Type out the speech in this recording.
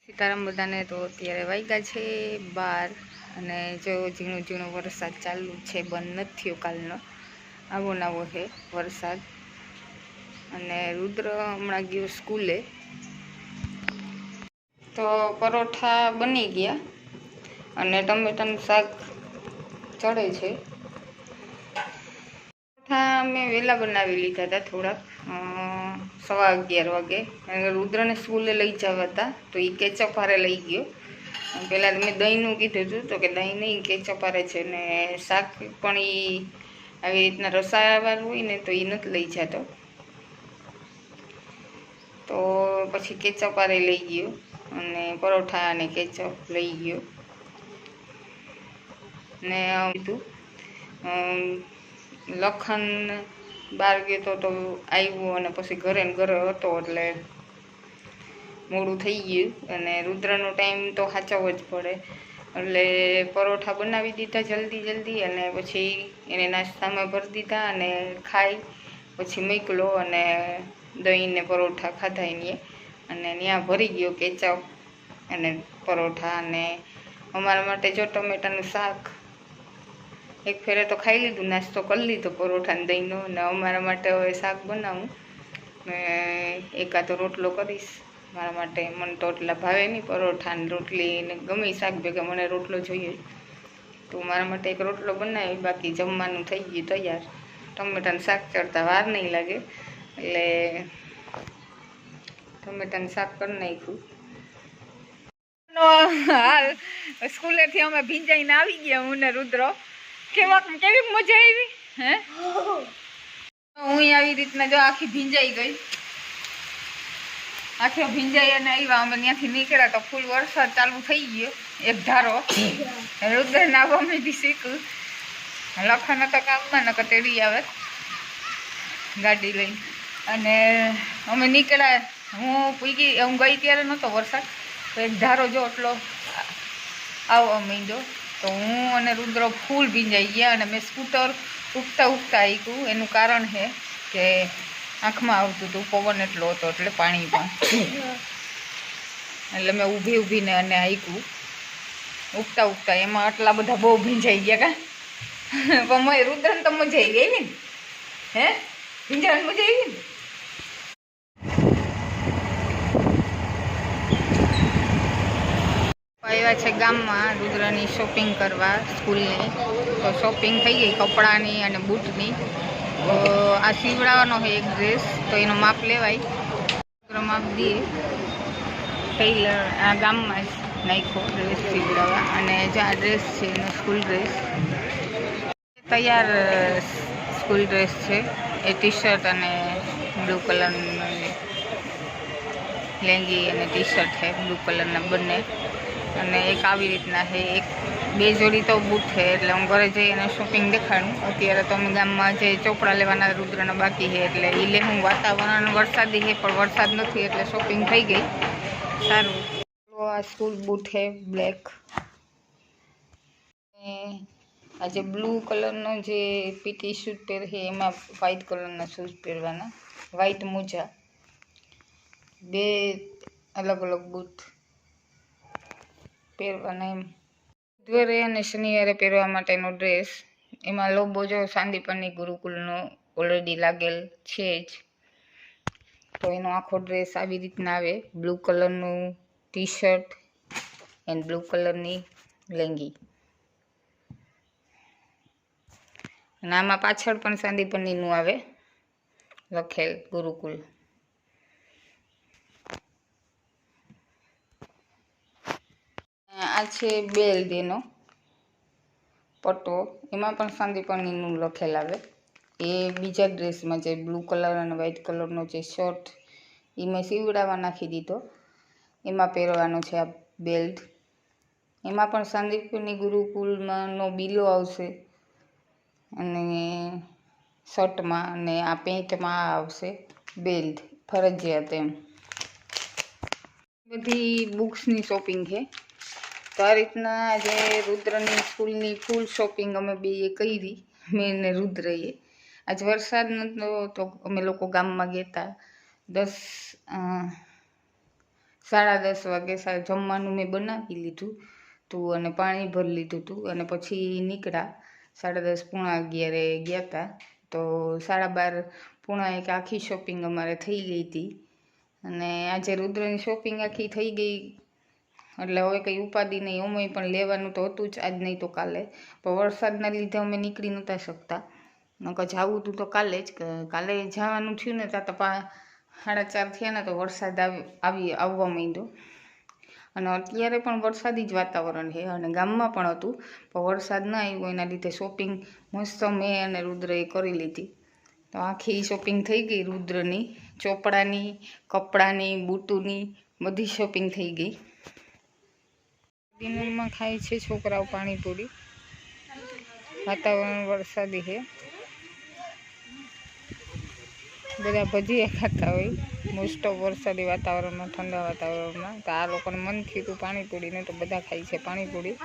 સીતારામ બધાને. તો અત્યારે વાગ્યા છે 12 અને જો ઝીણો ઝીણો વરસાદ ચાલુ છે, બંધ નથી થયો કાલનો. આવો નવો છે વરસાદ. અને રુદ્ર હમણાં ગયો સ્કૂલે. તો પરોઠા બની ગયા અને ટમેટાનું શાક ચડે છે. પરોઠા મેં વહેલા બનાવી લીધા હતા, થોડાક 11:15 વાગે. રુદ્રને સ્કૂલે લઈ જવા હતા તો એ કેચઅપ હારે લઈ ગયો. પહેલાં મેં દહીંનું કીધું હતું તો કે દહીં નહીં, કેચઅપ હારે છે. ને શાક પણ એ આવી રીતના રસાવાળું હોય ને તો એ નથી લઈ જતો, તો પછી કેચઅપ હારે લઈ ગયો અને પરોઠા અને કેચઅપ લઈ ગયો. ને કીધું લખન બહાર ગયો તો આવ્યો અને પછી ઘરે હતો એટલે મોડું થઈ ગયું. અને રુદ્રનો ટાઈમ તો સાચવવો જ પડે એટલે પરોઠા બનાવી દીધા જલ્દી અને પછી એને નાસ્તામાં ભરી દીધા અને ખાઈ પછી મોકલો. અને દહીં ને પરોઠા ખાધા એને અને ત્યાં ભરી ગયો કેચઅપ અને પરોઠા. અને અમારા માટે જો ટમેટાનું શાક એક ફેરે તો ખાઈ લીધું, નાસ્તો કરી લીધો પરોઠા ને દહીંનો. અને અમારા માટે હવે શાક બનાવું ને એકાદો રોટલો કરીશ મારા માટે. મને તો એટલા ભાવે નહીં પરોઠા ને રોટલી ને ગમે શાક ભેગા, મને રોટલો જોઈએ. તો મારા માટે એક રોટલો બનાવી, બાકી જમવાનું થઈ ગયું તૈયાર. ટમેટાનું શાક ચડતા વાર નહીં લાગે એટલે ટમેટાનું શાક કરી નાખ્યું. હાલ સ્કૂલેથી અમે ભીંજાઈને આવી ગયા, હું ને રુદ્ર. કેવી મજા આવી હે. હું આવી રીતના જો આખી ભીંજાઈ ગઈ, આખી ભીંજાઈ અને આવ્યા. અમે ત્યાંથી નીકળ્યા તો ફૂલ વરસાદ ચાલુ થઈ ગયો, એક ધારો. રુદ્ર નાવા મેં બી શીખ્યું. લખન તો કામમાં નકર તેડી આવે ગાડી લઈને. અને અમે નીકળ્યા, હું ગઈ ત્યારે નહોતો વરસાદ, તો એક ધારો જો એટલો આવવા માંડ્યો. તો હું અને રુદ્ર ફૂલ ભીંજાઈ ગયા અને મેં સ્કૂટર ઉગતા આવ્યું. એનું કારણ છે કે આંખમાં આવતું હતું, પવન એટલો હતો એટલે પાણી પણ, એટલે મેં ઊભીને અને આવ્યું ઉગતા. એમાં આટલા બધા બહુ ભીંજાઈ ગયા કા. પણ રુદ્રને તો મજા આવી ગઈ ને હે, ભીંજાવાની મજા આવી ને. આવ્યા છે ગામમાં રુદ્રની શોપિંગ કરવા સ્કૂલની. તો શોપિંગ થઈ ગઈ કપડાની અને બૂટની. તો આ સીવડાવવાનો છે એક ડ્રેસ, તો એનો માપ લેવાય, માપ દઈએ. ટેલર આ ગામમાં જ નાખ્યો ડ્રેસ સીવડાવવા. અને જે આ ડ્રેસ છે એનો સ્કૂલ ડ્રેસ તૈયાર, સ્કૂલ ડ્રેસ છે એ. ટી શર્ટ અને બ્લુ કલરની લેંગી અને ટી શર્ટ છે બ્લુ કલરના બંને. અને એક આવી રીતના છે, એક બે જોડી તો બૂટ છે. એટલે હું ઘરે જઈ અને શોપિંગ દેખાડું. અત્યારે તો અમે ગામમાં જે ચોપડા લેવાના રુદ્રના બાકી છે એટલે એ લે. હું વાતાવરણ વરસાદી છે પણ વરસાદ નથી એટલે શોપિંગ થઈ ગઈ. સારું. આ સ્કૂલ બૂટ છે બ્લેક. આ જે બ્લુ કલરનો જે પીટી શૂટ પહેરે છે એમાં વ્હાઇટ કલરના શૂઝ પહેરવાના, વ્હાઇટ મોજા. બે અલગ અલગ બૂટ પહેરવાના એમ. બુધવારે અને શનિવારે પહેરવા માટેનો ડ્રેસ. એમાં લોગો જો સાંદીપની ગુરુકુલનો ઓલરેડી લાગેલ છે જ. તો એનો આખો ડ્રેસ આવી રીતના આવે, બ્લુ કલરનું ટી શર્ટ એન્ડ બ્લુ કલરની લેંગી. અને આમાં પાછળ પણ સાંદીપનીનું આવે લખેલ ગુરુકુલ. આ છે બેલ્ટ, એનો પટ્ટો, એમાં પણ સાંદીપનીનું લખેલ આવે. એ બીજા ડ્રેસમાં જે બ્લુ કલર અને વ્હાઇટ કલરનો જે શર્ટ એ મેં સીવડાવવા નાખી દીધો, એમાં પહેરવાનો છે આ બેલ્ટ. એમાં પણ સાંદીપની ગુરુકુલમાં નો બિલો આવશે અને શર્ટમાં, અને આ પેન્ટમાં આવશે બેલ્ટ ફરજિયાત એમ. બધી બુક્સની શોપિંગ છે. તો આ રીતના જે રુદ્રની સ્કૂલની ફૂલ શોપિંગ અમે બેએ કરી, મેં ને રુદ્રએ. આજ વરસાદ નહોતો તો અમે લોકો ગામમાં ગયા હતા. 10:30 વાગે જમવાનું મેં બનાવી લીધું તું અને પાણી ભરી લીધું હતું અને પછી નીકળ્યા 10:30 પોણા 11 ગયા હતા તો 12:30 પોણા 1 આખી શોપિંગ અમારે થઈ ગઈ હતી અને આજે રુદ્રની શોપિંગ આખી થઈ ગઈ એટલે હવે કંઈ ઉપાધિ નહીં ઓમય પણ લેવાનું તો હતું જ આજ નહીં તો કાલે પણ વરસાદના લીધે અમે નીકળી નહોતા શકતા નકર જવું હતું તો કાલે જ જવાનું થયું ને ત્યાં તો 4:30 થયા ને તો વરસાદ આવવા માંડ્યો અને અત્યારે પણ વરસાદી જ વાતાવરણ છે અને ગામમાં પણ હતું પણ વરસાદ ન આવ્યો એના લીધે શોપિંગ મસ્ત મેં અને રુદ્રએ કરી લીધી તો આખી શોપિંગ થઈ ગઈ રુદ્રની ચોપડાની કપડાની બૂટુની બધી શોપિંગ થઈ ગઈ ડિનરમાં ખાય છે છોકરાઓ પાણીપુરી વાતાવરણ વરસાદી છે બધા ભજીયા ખાતા હોય મોસ્ટ ઓફ વરસાદી વાતાવરણમાં ઠંડા વાતાવરણમાં તો આ લોકોને મન થયું પાણીપુરી ને તો બધા ખાય છે પાણીપુરી